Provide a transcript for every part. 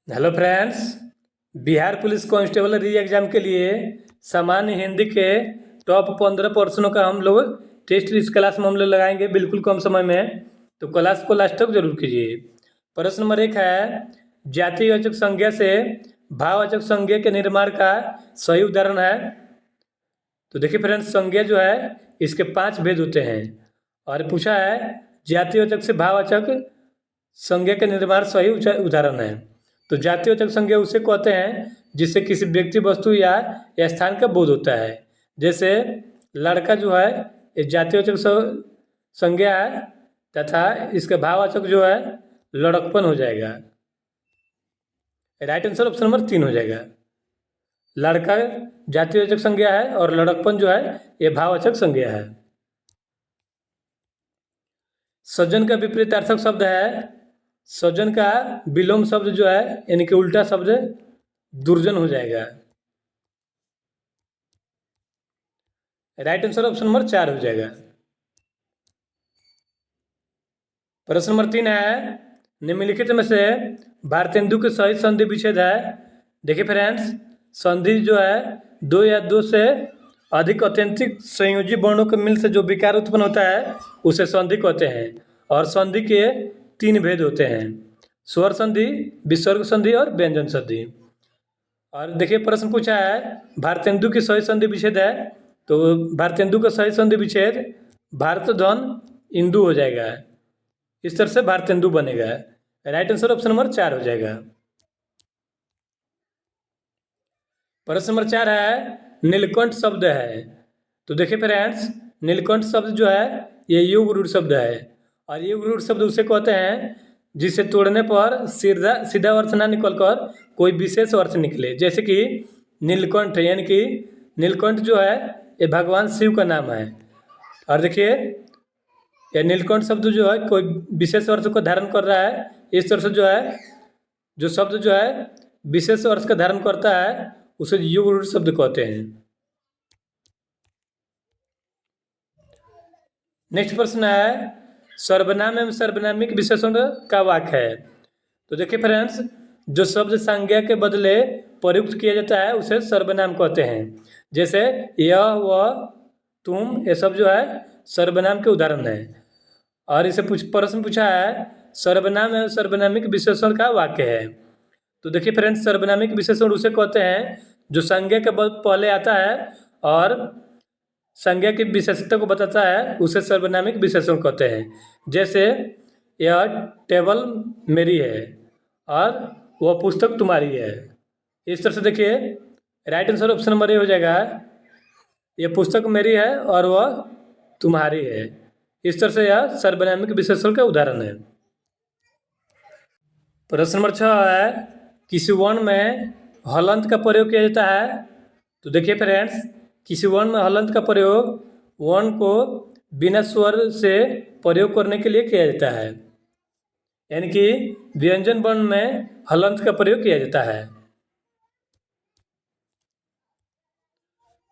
Hello friends. Bihar police constable री exam के लिए सामान्य हिंदी के टॉप 15 प्रश्नों का हम लोग टेस्ट इस क्लास में हम लोग लगाएंगे बिल्कुल कम समय में। तो क्लास को लास्ट तक जरूर कीजिए। प्रश्न नंबर 1 है, जातिवाचक संज्ञा से भाववाचक संज्ञा के निर्माण का सही उदाहरण है। तो देखिए फ्रेंड्स, संज्ञा जो है इसके 5 भेद होते हैं और पूछा है जातिवाचक से भाववाचक संज्ञा के निर्माण सही उदाहरण है। तो जातिवाचक संज्ञा उसे कहते हैं जिससे किसी व्यक्ति, वस्तु या स्थान का बोध होता है। जैसे लड़का जो है ये जातिवाचक संज्ञा है तथा इसका भाववाचक जो है लड़कपन हो जाएगा। राइट आंसर ऑप्शन नंबर 3 हो जाएगा। लड़का जातिवाचक संज्ञा है और लड़कपन जो है ये भाववाचक संज्ञा है। सज्जन का विपरीतार्थक शब्द है, सज्जन का विलोम शब्द जो है यानी कि उल्टा शब्द दुर्जन हो जाएगा। राइट आंसर ऑप्शन नंबर 4 हो जाएगा। प्रश्न नंबर 3 है, निम्नलिखित में से भारतेंदु के सही संधि विच्छेद है। देखिए फ्रेंड्स, संधि जो है दो या दो से अधिक अत्यंतिक संयोजी वर्णों के मिल से जो विकार उत्पन्न होता है उसे संधि कहते हैं। और संधि के 3 भेद होते हैं, स्वर संधि, विसर्ग संधि और व्यंजन संधि। और देखिए प्रश्न पूछा है भारतेंदु की सही संधि विच्छेद है। तो भारतेंदु का सही संधि विच्छेद भारत धन इंदु हो जाएगा। इस तरह से भारतेंदु बनेगा। राइट आंसर ऑप्शन नंबर 4 हो जाएगा। प्रश्न नंबर 4 है, नीलकंठ शब्द है। तो देखिए फ्रेंड्स, नीलकंठ शब्द जो है ये युग रूढ़ शब्द है और युग रूढ़ शब्द उसे कहते हैं जिसे तोड़ने पर सीधा सीधा अर्थ ना निकलकर कोई विशेष अर्थ निकले। जैसे कि नीलकंठ, यानी कि नीलकंठ जो है ये भगवान शिव का नाम है। और देखिए यह नीलकंठ शब्द जो है कोई विशेष अर्थ को धारण कर रहा है। इस तरह से जो है जो शब्द जो है विशेष अर्थ का धारण करता है उसे युग रूढ़ शब्द कहते हैं। नेक्स्ट प्रश्न है, सर्वनाम एवं सर्वनामिक विशेषण का वाक्य है। तो देखिए फ्रेंड्स, जो शब्द संज्ञा के बदले प्रयुक्त किया जाता है उसे सर्वनाम कहते हैं। जैसे यह, वह, तुम, ये सब जो है सर्वनाम के उदाहरण है। और इसे प्रश्न पूछा है सर्वनाम एवं सर्वनामिक विशेषण का वाक्य है। तो देखिए फ्रेंड्स, सर्वनामिक विशेषण उसे कहते हैं जो संज्ञा के पहले आता है और संज्ञा की विशेषता को बताता है उसे सर्वनामिक विशेषण कहते हैं। जैसे यह टेबल मेरी है और वह पुस्तक तुम्हारी है। इस तरह से देखिए right answer option number A हो जाएगा, यह पुस्तक मेरी है और वह तुम्हारी है। इस तरह से यह सर्वनामिक विशेषण का उदाहरण है। प्रश्न नंबर 6 है, किसी वर्ण में हलंत का प्रयोग किया जाता है। तो देखिए फ्रेंड्स, किसी वर्ण में हलंत का प्रयोग वर्ण को बिना स्वर से प्रयोग करने के लिए किया जाता है। यानी कि व्यंजन वर्ण में हलंत का प्रयोग किया जाता है।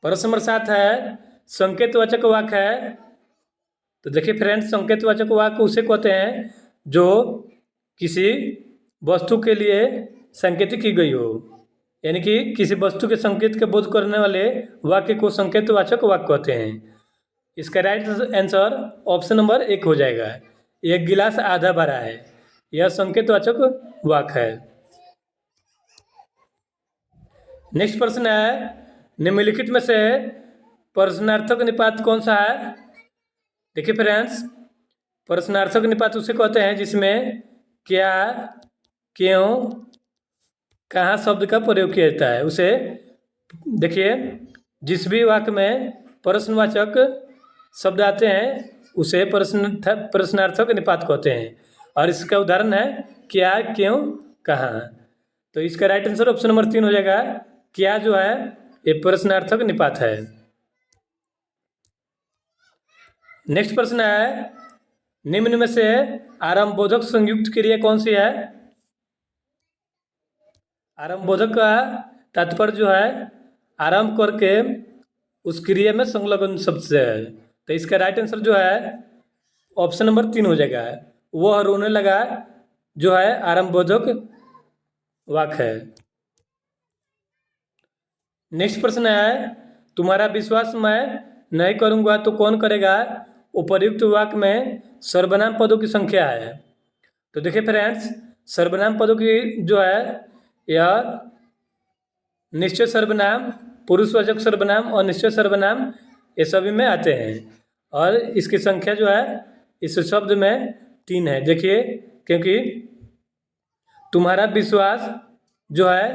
प्रश्न नंबर 7 है, संकेतवाचक वाक्य है। तो देखिए फ्रेंड्स, संकेतवाचक वाक्य उसे कहते हैं जो किसी वस्तु के लिए संकेतित की गई हो। यानी कि किसी वस्तु के संकेत के बोध करने वाले वाक्य को संकेतवाचक वाक्य कहते हैं। इसका राइट आंसर ऑप्शन नंबर 1 हो जाएगा, एक गिलास आधा भरा है। यह संकेतवाचक वाक्य है। नेक्स्ट प्रश्न है, निम्नलिखित में से प्रश्नार्थक निपात कौन सा है। देखिए फ्रेंड्स, प्रश्नार्थक निपात उसे कहते हैं जिसमें क्या, क्यों, कहाँ शब्द का प्रयोग किया जाता है। उसे देखिए, जिस भी वाक्य में प्रश्नवाचक शब्द आते हैं उसे प्रश्नार्थक निपात कहते हैं। और इसका उदाहरण है क्या, क्यों, कहाँ। तो इसका राइट आंसर ऑप्शन नंबर 3 हो जाएगा, क्या जो है ये प्रश्नार्थक निपात है। नेक्स्ट प्रश्न है, निम्न में से आरंभबोधक संयुक्त क्रिया कौन सी है। आरंभबोधक का तात्पर्य जो है आरंभ करके उस क्रिया में संलग्न शब्द से है। तो इसका राइट आंसर जो है ऑप्शन नंबर 3 हो जाएगा, वह रोने लगा जो है आरंभबोधक वाक्य है। नेक्स्ट प्रश्न है, तुम्हारा विश्वास मैं नहीं करूँगा तो कौन करेगा। उपर्युक्त वाक्य में सर्वनाम पदों की संख्या है। तो देखिए फ्रेंड्स, सर्वनाम पदों की जो है यह निश्चय सर्वनाम, पुरुषवाचक सर्वनाम और निश्चय सर्वनाम ये सभी में आते हैं। और इसकी संख्या जो है इस शब्द में 3 है। देखिए, क्योंकि तुम्हारा विश्वास जो है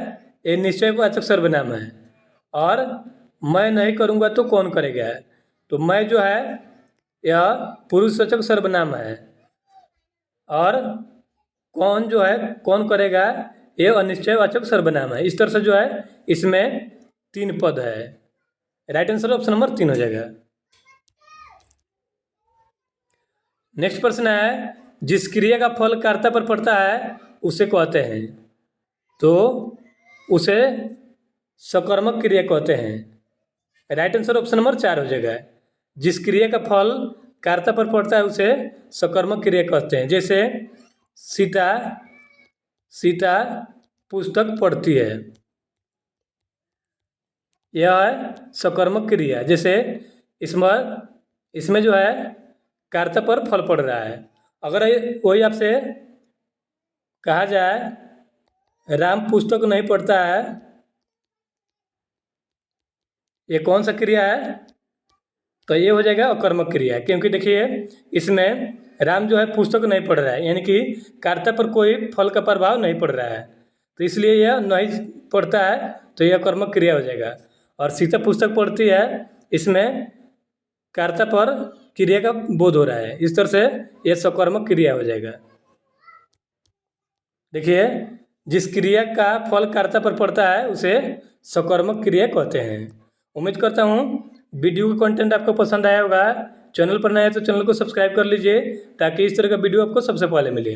ये निश्चयवाचक सर्वनाम है और मैं नहीं करूँगा तो कौन करेगा। तो मैं जो है यह पुरुषवाचक सर्वनाम है और कौन जो है कौन करेगा ये अनिश्चयवाचक सर्वनाम है। इस तरह से जो है इसमें 3 पद है। राइट आंसर ऑप्शन नंबर 3 हो जाएगा। नेक्स्ट प्रश्न है, जिस क्रिया का फल कर्ता पर पड़ता है उसे कहते हैं। तो उसे सकर्मक क्रिया कहते हैं। राइट आंसर ऑप्शन नंबर 4 हो जाएगा। जिस क्रिया का फल कर्ता पर पड़ता है उसे सकर्मक क्रिया कहते हैं। जैसे सीता पुस्तक पढ़ती है, यह है सकर्मक क्रिया। जैसे इसमें जो है कर्ता पर फल पड़ रहा है। अगर वही आपसे कहा जाए राम पुस्तक नहीं पढ़ता है, ये कौन सा क्रिया है। तो ये हो जाएगा अकर्मक क्रिया, क्योंकि देखिए इसमें राम जो है पुस्तक नहीं पढ़ रहा है, यानी कि कर्ता पर कोई फल का प्रभाव नहीं पड़ रहा है, तो इसलिए यह नहीं पढ़ता है तो यह कर्मक क्रिया हो जाएगा। और सीता पुस्तक पढ़ती है, इसमें कर्ता पर क्रिया का बोध हो रहा है, इस तरह से यह सकर्मक क्रिया हो जाएगा। देखिए, जिस क्रिया का फल कर्ता पर पड़ता है उसे सकर्मक क्रिया कहते हैं। उम्मीद करता हूँ वीडियो का कंटेंट आपको पसंद आया होगा। चैनल पर नया है तो चैनल को सब्सक्राइब कर लीजिए ताकि इस तरह का वीडियो आपको सबसे पहले मिले।